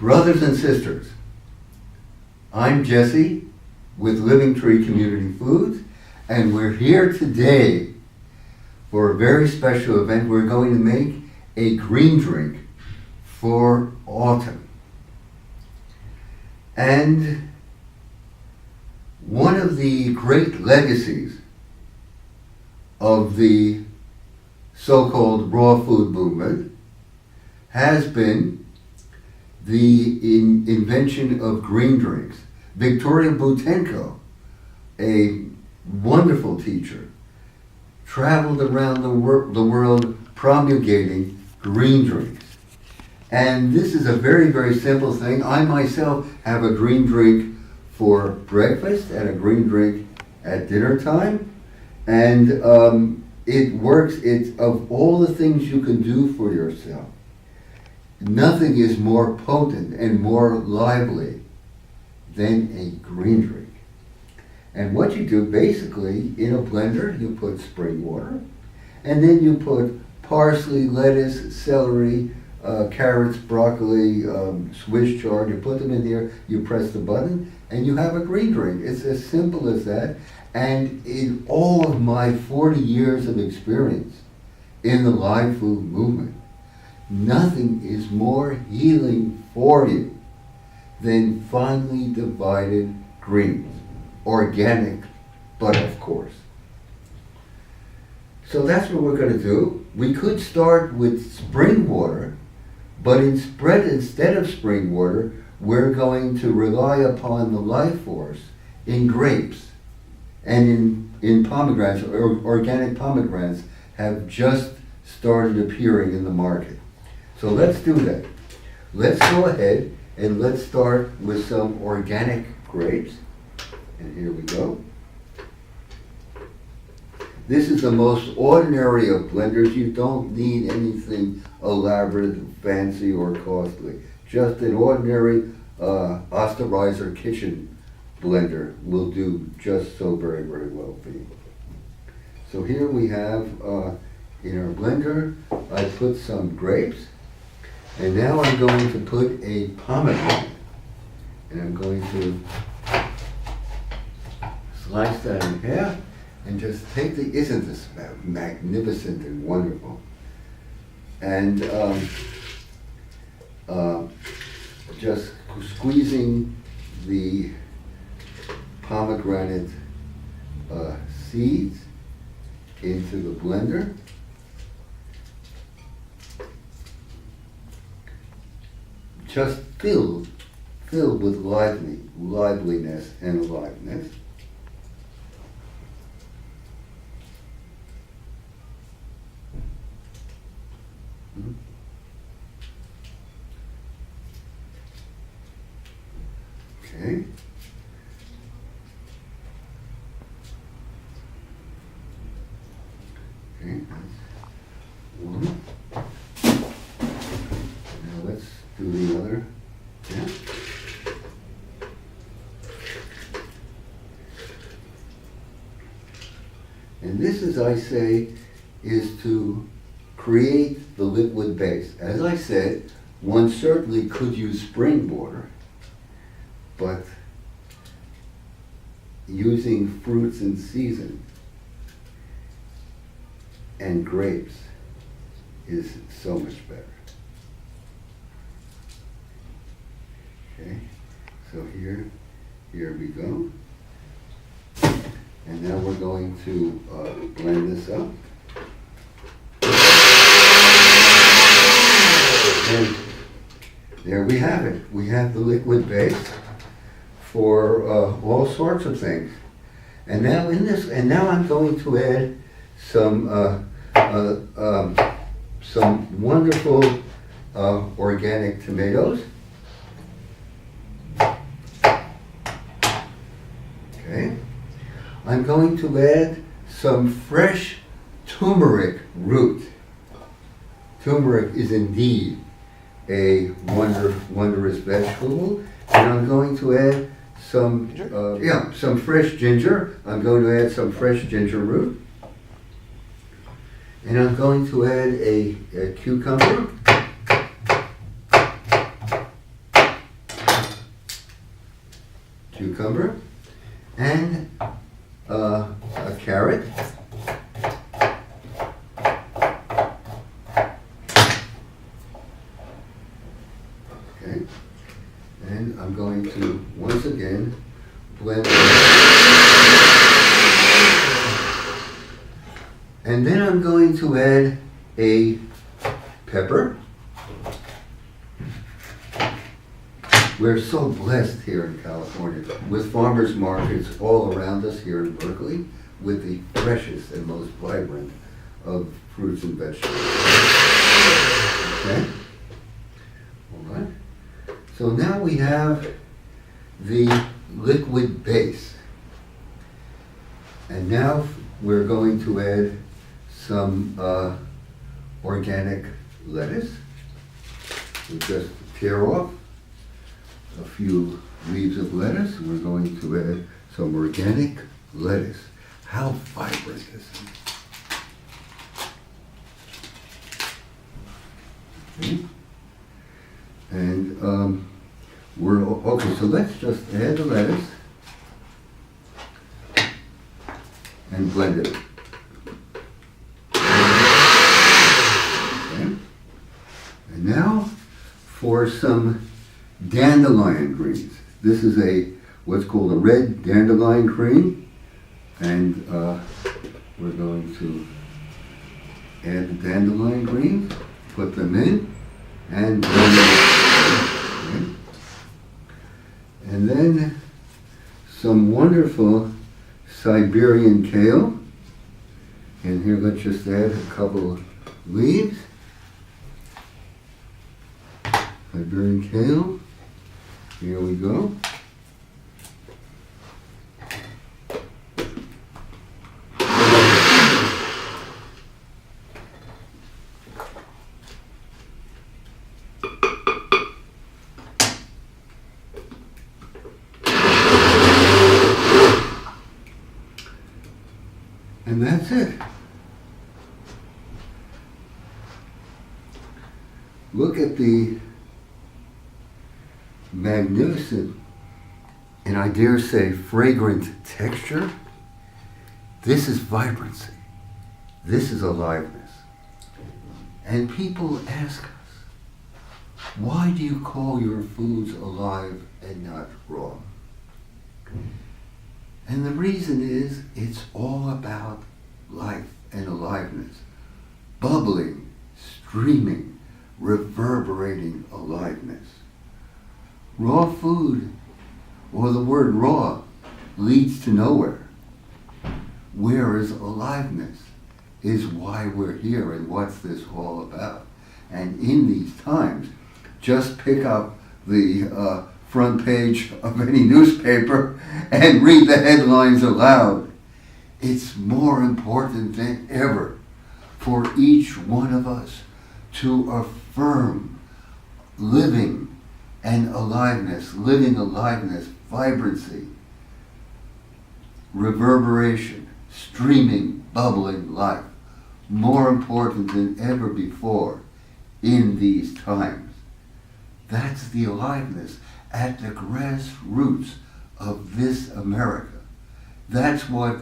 Brothers and sisters, I'm Jesse with Living Tree Community Foods, and we're here today for a very special event. We're going to make a green drink for autumn. And one of the great legacies of the so-called raw food movement has been the invention of green drinks. Victoria Butenko, a wonderful teacher, traveled around the world promulgating green drinks. And this is a very, very simple thing. I myself have a green drink for breakfast and a green drink at dinner time. And it works. It's of all the things you can do for yourself, nothing is more potent and more lively than a green drink. And what you do, basically, in a blender, you put spring water, and then you put parsley, lettuce, celery, carrots, broccoli, Swiss chard. You put them in there, you press the button, and you have a green drink. It's as simple as that. And in all of my 40 years of experience in the live food movement, nothing is more healing for you than finely divided greens. Organic, but of course. So that's what we're going to do. We could start with spring water, but instead of spring water, we're going to rely upon the life force in grapes and in pomegranates. Organic pomegranates have just started appearing in the market. So let's do that. Let's go ahead and let's start with some organic grapes. And here we go. This is the most ordinary of blenders. You don't need anything elaborate, fancy, or costly. Just an ordinary Osterizer kitchen blender will do just so very, very well for you. So here we have, in our blender, I put some grapes. And now I'm going to put a pomegranate. And I'm going to slice that in half and just take isn't this magnificent and wonderful? And just squeezing the pomegranate seeds into the blender. Just filled with liveliness and aliveness. Okay. Okay, that's one. Now let's do the other. Yeah. And this, as I say, is to create the liquid base. As I said, one certainly could use spring water, but using fruits in season and grapes is so much better. Okay, so here we go. And now we're going to blend this up. And there we have it. We have the liquid base for all sorts of things. And now I'm going to add some wonderful organic tomatoes. Okay. I'm going to add some fresh turmeric root. Turmeric is indeed a wondrous vegetable. And I'm going to add some fresh ginger. I'm going to add some fresh ginger root. And I'm going to add a cucumber. cucumber, and a carrot. Okay, and I'm going to once again blend. And then I'm going to add a pepper. We're so blessed here in California with farmers markets all around us here in Berkeley with the freshest and most vibrant of fruits and vegetables. Okay? All right. So now we have the liquid base. And now we're going to add some organic lettuce. We just tear off a few leaves of lettuce. We're going to add some organic lettuce. How vibrant this is. Okay. And okay, so let's just add the lettuce and blend it. Okay. And now for some dandelion greens. This is what's called a red dandelion green, and we're going to add the dandelion greens, put them in, and blend them. Okay. And then some wonderful Siberian kale, and here let's just add a couple leaves. Siberian kale. Here we go. And that's it. Look at the magnificent, and I dare say fragrant texture. This is vibrancy. This is aliveness. And people ask us, why do you call your foods alive and not raw? And the reason is, it's all about life and aliveness. Bubbling, streaming, reverberating aliveness. Raw food, or the word raw, leads to nowhere. Whereas aliveness is why we're here and what's this all about. And in these times, just pick up the front page of any newspaper and read the headlines aloud. It's more important than ever for each one of us to affirm living and aliveness, vibrancy, reverberation, streaming, bubbling life. More important than ever before in these times. That's the aliveness at the grassroots of this America. That's what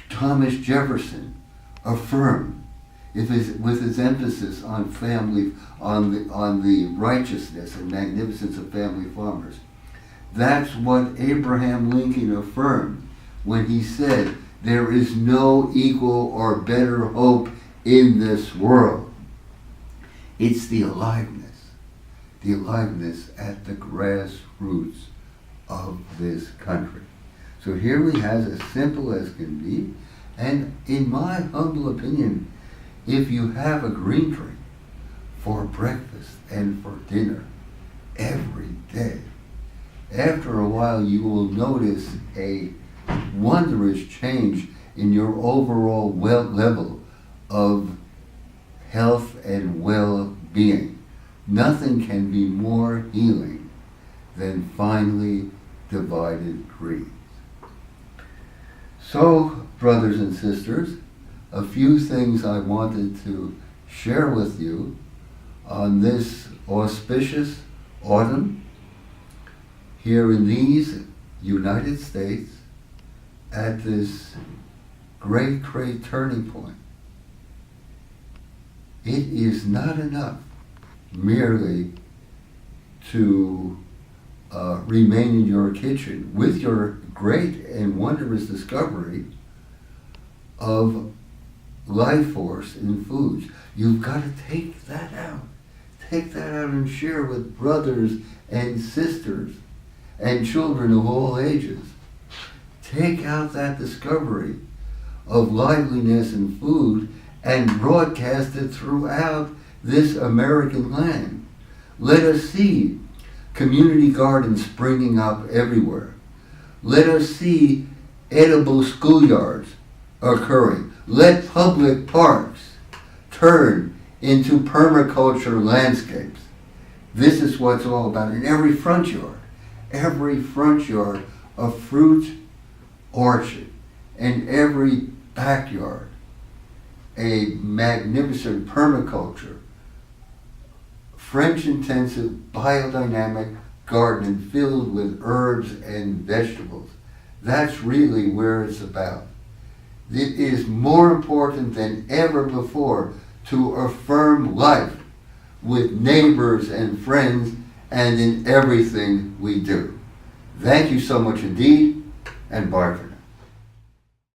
Thomas Jefferson affirmed with his emphasis on family, on the righteousness and magnificence of family farmers. That's what Abraham Lincoln affirmed when he said, there is no equal or better hope in this world. It's the aliveness at the grassroots of this country. So here we have as simple as can be, and in my humble opinion, if you have a green tree for breakfast and for dinner every day, after a while you will notice a wondrous change in your overall level of health and well-being. Nothing can be more healing than finely divided greens. So, brothers and sisters, a few things I wanted to share with you on this auspicious autumn here in these United States at this great turning point. It is not enough merely to remain in your kitchen with your great and wondrous discovery of life force in foods. You've got to take that out. Take that out and share with brothers and sisters and children of all ages. Take out that discovery of liveliness in food and broadcast it throughout this American land. Let us see community gardens springing up everywhere. Let us see edible schoolyards occurring. Let public parks turn into permaculture landscapes. This is what it's all about. In every front yard, a fruit orchard, and every backyard, a magnificent permaculture, French-intensive, biodynamic garden filled with herbs and vegetables. That's really where it's about. It is more important than ever before to affirm life with neighbors and friends and in everything we do. Thank you so much indeed, and bye for now.